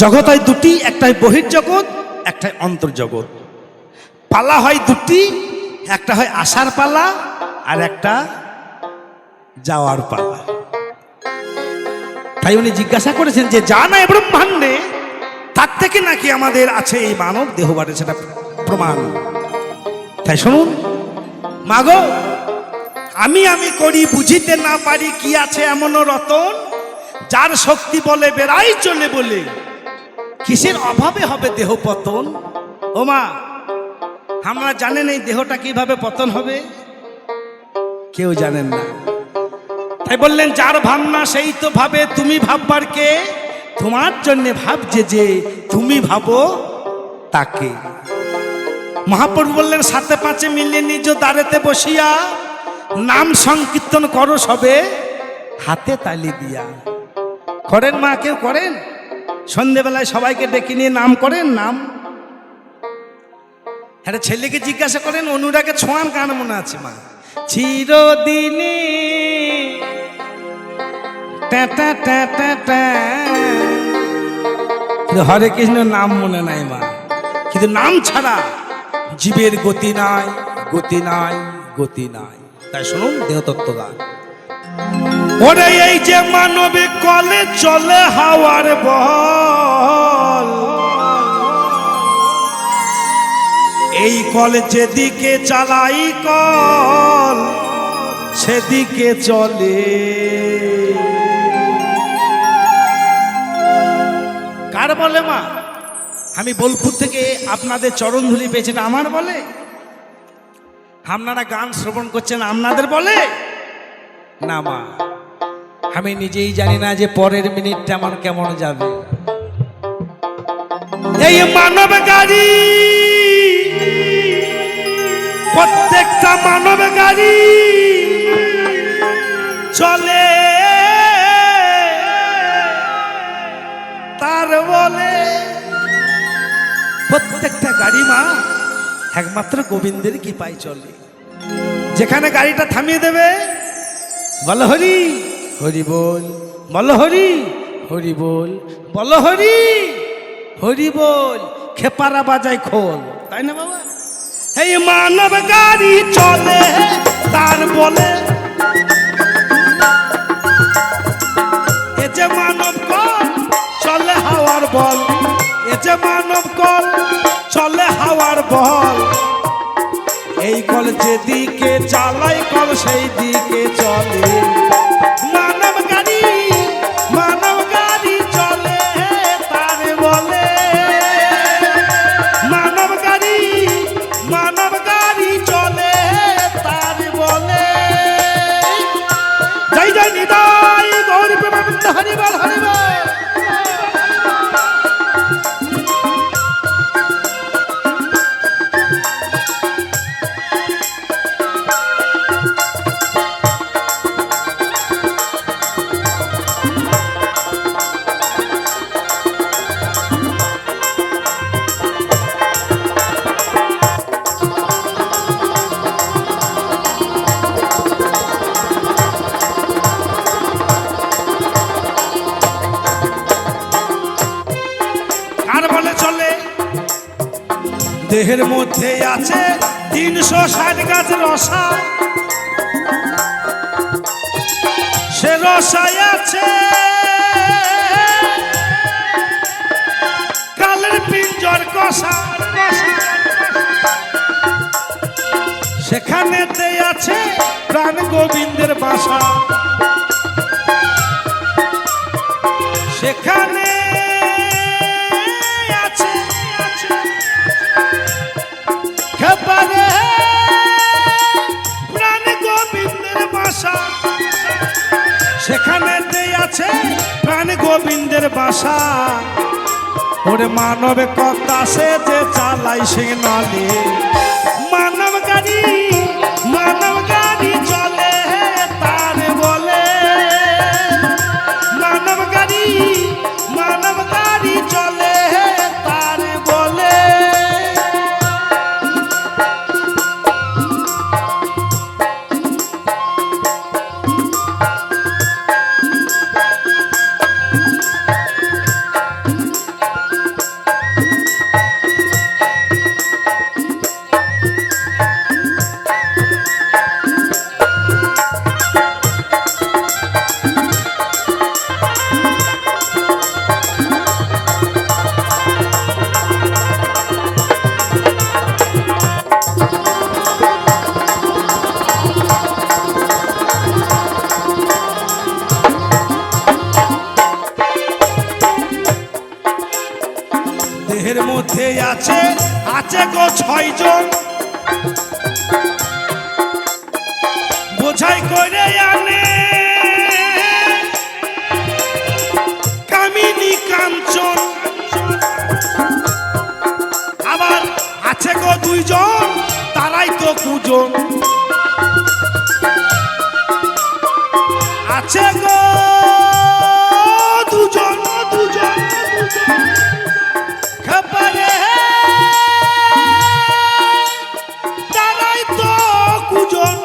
জগৎ হয় দুটি, একটাই বহির্জগৎ, একটাই অন্তর্জগৎ। পালা হয় দুটি, একটা হয় আসার পালা আর একটা যাওয়ার পালা। তাই উনি জিজ্ঞাসা করেছেন যে যা না ব্রহ্মাণ্ডে তার থেকে নাকি আমাদের আছে এই মানব দেহ বাটে, সেটা প্রমাণ। তাই শুনুন, মাগো আমি করি বুঝিতে না পারি কি আছে এমন রতন, যার শক্তি বলে বেড়াই চলে বলে কিসের অভাবে হবে দেহ পতন। ও মা, আমরা জানেন এই দেহটা কিভাবে পতন হবে? কেউ জানেন না। তাই বললেন যার ভাবনা সেই তো ভাবে, তুমি ভাববার কে? তোমার জন্য ভাবছে যে তুমি ভাবো তাকে। মহাপ্রভু বললেন সাথে পাঁচে মিলে নিজ দ্বারেতে বসিয়া নাম সংকীর্তন করো সবে হাতে তালি দিয়া। করেন মা? কেউ করেন? সন্ধেবেলায় সবাইকে ডেকে নিয়ে নাম করেন? নাম একটা ছেলেকে জিজ্ঞাসা করেন অনুরাগে ছোঁয়ান গান মনে আছে মা? চিরদিনে হরে কৃষ্ণ নাম মনে নাই মা, কিন্তু নাম ছাড়া জীবের গতি নাই, গতি নাই, গতি নাই। তাই শুনুন দেহতত্ত্ব গান। ওরে এই যে মানবে কলে চলে হাওয়ার বল, এই কল যেদিকে চালাই কল সেদিকে চলে। কার বলে মা? আমি বোলপুর থেকে আপনাদের চরণধুলি পেয়েছি, এটা আমার বলে? আপনারা গান শ্রবণ করছেন আপনাদের বলে? না মা, আমি নিজেই জানি না যে পরের মিনিটটা আমার কেমন যাবে। এই মানব গাড়ি, প্রত্যেকটা মানব গাড়ি চলে তার বলে। প্রত্যেকটা গাড়ি মা একমাত্র গোবিন্দের কৃপায় চলে। যেখানে গাড়িটা থামিয়ে দেবে বল হরি হরি বল, বল হরি হরি বল, বল হরি হরি বল, খেপারা বাজায় খোল। তাই না বাবা? এই মানব গাড়ি চলে তার বলে, এ যে মানব কল চলে হাওয়ার বল, এ যে মানব কল চলে হাওয়ার বল, এই কল যেদিকে চালাই কল সেই দিকে চলে। মানব গাড়ি, মানব গাড়ি চলে তার বলে, মানব গাড়ি, মানব গাড়ি চলে তার বলে। জয় জয় নিতাই গৌর প্রেমানন্দ হরি বল, হরি বল। দেহের মধ্যে আছে 360 গাছ রসা, সে রসায় আছে কালের পিঞ্জর কষা, সেখানেতে আছে প্রাণ গোবিন্দের বাসা, সেখানে প্রাণ গোবিন্দের বাসা, সেখানেতে আছে প্রাণ গোবিন্দের বাসা। ওরে মানব কথা সে যে চালাই সে নলে, মানব গাড়ি, মানব গাড়ি চলে তার বলে, মানব গাড়ি, মানব গাড়ি চলে তার বলে। দেহের মধ্যে আছে আছে গো 6 জন, বোঝাই করে আনে কামিনী কাঞ্চন। আবার আছে গো 2 জন, তারাই তো কুজন। আছে গো 2 জন, খবরে তারাই তো কুজন।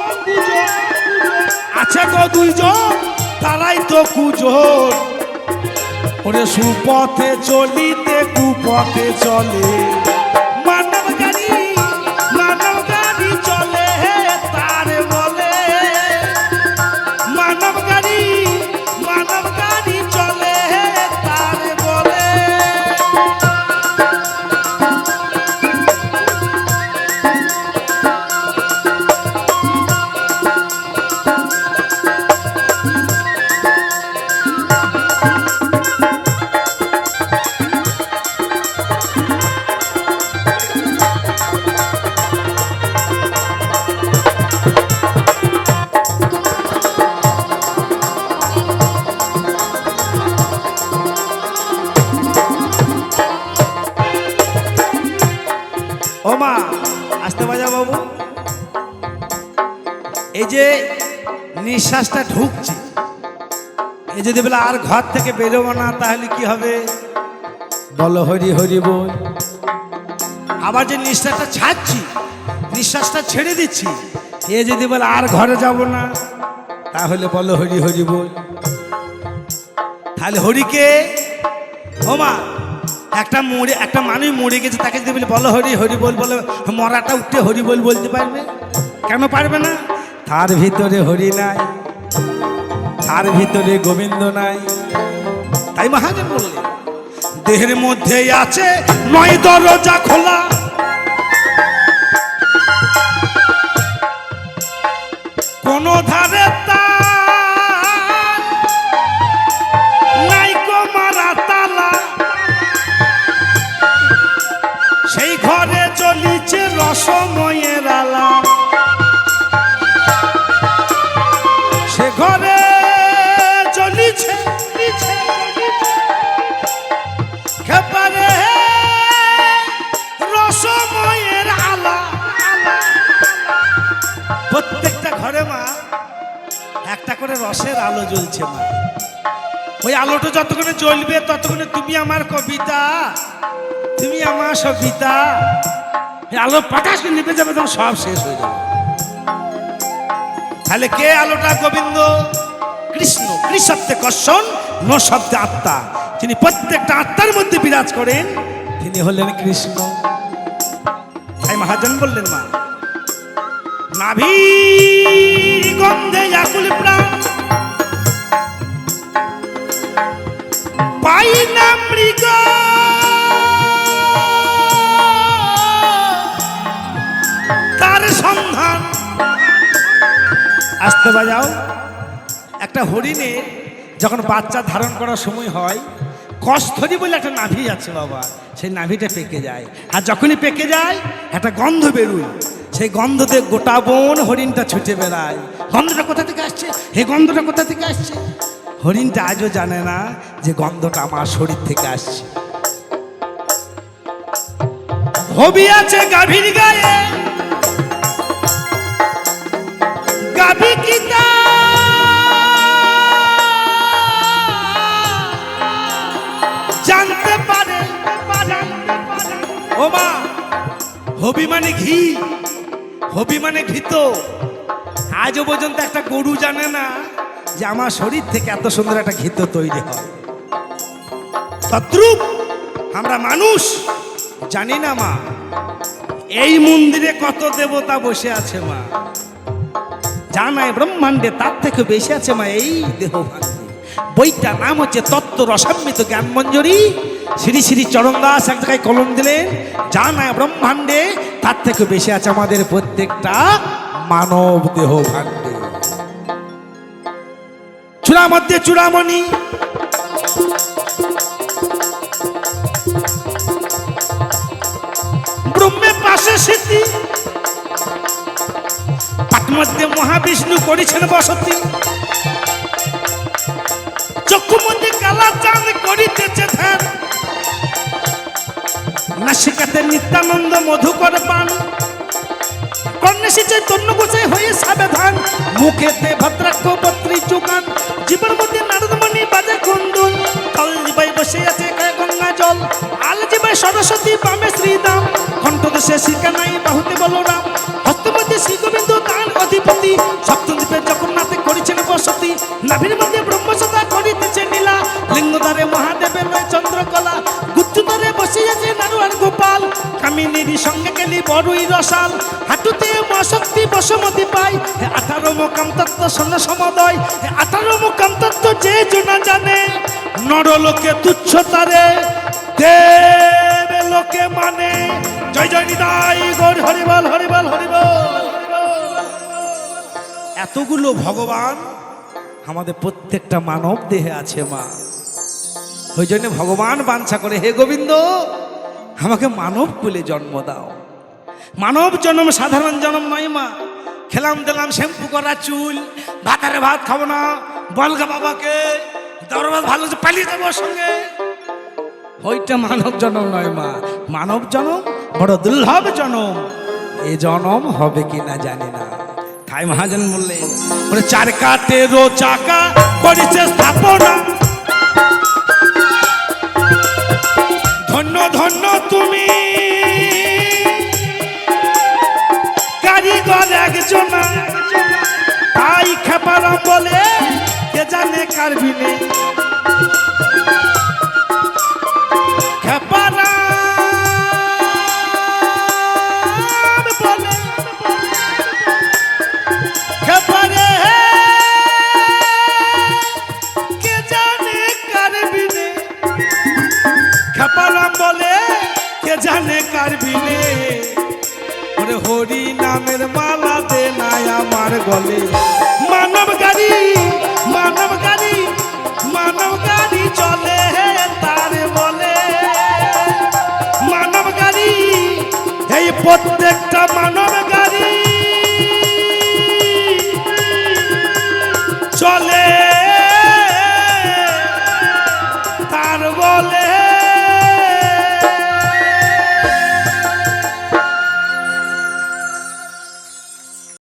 আছে গো 2 জন, তারাই তো কুজন। ওরে সুপথে চলিতে কুপথে চলে, মানব গাড়ি চলে তার বলে। মানব গাড়ি চলে তার বলে। ও মা, আসতে বাজা বাবু, এই যে নিঃশ্বাসটা ঢুকছে, এই যদি বলে আর ঘর থেকে বেরোবো না, তাহলে কি হবে? বলো হরি হরি বল। আবার যে নিঃশ্বাসটা ছাড়ছি, নিঃশ্বাসটা ছেড়ে দিচ্ছি, এ যদি বলে আর ঘরে যাব না, তাহলে বলো হরি হরি বল। তাহলে হরিকে, ও মা, একটা মানুষ মরে গেছে, তাকে যদি বলে বলো হরি হরি বল, বলে মরাটা উঠে হরি বল বলতে পারবে? কেন পারবে না? তার ভিতরে হরি নাই, তার ভিতরে গোবিন্দ নাই। তাই মহাজন বললেন, দেহের মধ্যে আছে 9 দরজা খোলা, কোন ধারে তার নাই কো মারা তালা। সেই ঘরে চলিছে রসময়ের আলা, সে ঘরে চলিছে খেপারে রসময়ের আলা। প্রত্যেকটা ঘরে মা একটা করে রসের আলো জ্বলছে মা। ওই আলোটা যতক্ষণে জ্বলবে ততক্ষণে তুমি আমার কবিতা, তুমি আমার সবিতা। আলো পাটাশ নিভে যাবে, তখন সব শেষ হয়ে যাবে। তাহলে কে আলোটা? গোবিন্দ কৃষ্ণ। কৃষব্দে কর্ষণ, ন শব্দে আত্মা। তিনি প্রত্যেকটা আত্মার মধ্যে বিরাজ করেন, তিনি হলেন কৃষ্ণ। তাই মহাজন বললেন, মা নাভি গন্ধে আকুল প্রাণ, পাই না মৃগ তার সন্ধান। আসতে বাজাও। একটা হরিণে যখন বাচ্চা ধারণ করার সময় হয়, কস্থরি বলে একটা নাভি আছে বাবা, সেই নাভিটা পেকে যায়। আর যখনই পেকে যায় একটা গন্ধ বেরোয়, সেই গন্ধতে গোটা বন হরিণটা ছুটে বেড়ায়। গন্ধটা কোথা থেকে আসছে? এই গন্ধটা কোথা থেকে আসছে? হরিণটা আজও জানে না যে গন্ধটা আমার শরীর থেকে আসছে। হবি আছে গাভীর গায়ে, গাভী কি জানতে পারে? ও মা, হবি মানে ঘি, হবি মানে ঘৃত। আজও পর্যন্ত একটা গরু জানে না যে আমার শরীর থেকে এত সুন্দর একটা ঘৃত তৈরি হয়। তদ্রূপ আমরা মানুষ জানি না মা, এই মন্দিরে কত দেবতা বসে আছে মা, জানায় ব্রহ্মাণ্ডে তার থেকে বেশি আছে মা এই দেহ ভাণ্ডে। বইটার নাম হচ্ছে তত্ত্ব রসামৃত জ্ঞান মঞ্জরি। শ্রী শ্রী চরণ দাস এক জায়গায় কলম দিলেন, জানায় ব্রহ্মাণ্ডে তার থেকে বেশি আছে আমাদের প্রত্যেকটা মানব দেহ ভাণ্ডে। চূড়া মধ্যে চূড়ামণি, বিষ্ণু করেছেন বসতি, চক্ষু মধ্যে কালা চাঁদ করিতেছে ধ্যান, নাসিকাতে নিত্যানন্দ মধুকর পান, কর্ণেশে চৈতন্য গোসাই হয়ে সাবধান, মুখেতে ভদ্রাক্ষ বত্রী যোগান, জীবন মধ্যে নারদমণি বাজে কুন্দুল, তল জিবাই বসে আছে গায়ে গঙ্গা জল, আল জিবাই সরস্বতী বামে শ্রীদাম, কণ্ঠদেশে শ্রীকানাই বাহুতে বলরাম, হস্তমধ্যে শ্রী গোবিন্দ তার অধিপতি, সপ্তদ্বীপে জগন্নাথে করেছেন বসতি, নাভির মধ্যে ব্রহ্মসদা করিতেছে নীলা, লিঙ্গধারে মহাদেবের নয় চন্দ্রকলা, গুচ্ছুধারে বসে আছে নারু আর গোপাল, কামিনীর সঙ্গে গেলি বড়ই রসাল, হাঁটুতে মা শক্তি বসমতি পাই, 18 মোকাম তত্ত্ব শোন সমদয়, 18 মোকাম তত্ত্ব যে জনা জানে, নরলোকে তুচ্ছ তারে দেব লোকে মানে। জয় জয় নিতাই গৌর হরিবল হরিবল হরিবল। এতগুলো ভগবান আমাদের প্রত্যেকটা মানব দেহে আছে মা, ওই জন্য ভগবান বাঞ্ছা করে, হে গোবিন্দ আমাকে মানব কুলে জন্ম দাও। মানব জন্ম সাধারণ জন্ম নয় মা, খেলাম দিলাম শ্যাম্পু করা চুল, ভাতারে ভাত খাবো না, বলগা বাবাকে দরবার ভালো পালিয়ে যাবো সঙ্গে, ওইটা মানব জন্ম নয় মা। মানব জন্ম বড় দুর্লভ জন্ম, এ জন্ম হবে কিনা জানি না। তাই মহাজন বললেন, বলে 4 কাঠেরও চাকা করেছে স্থাপনা, ধন্য ধন্য তুমি কারিগর একজন, তাই খেপারাম বলে কে জানে কার বিনে, খেপারাম বলে খেপারে কে জানে কার বিনে, খেপারাম বলে কে জানে কার বিনে, ওরে হরি নামের মালা দে নাই আমার গলে, মানব গাড়ি মানব গাড়ি মানব গাড়ি চলে তার বলে, মানব গাড়ি এই প্রত্যেকটা মানব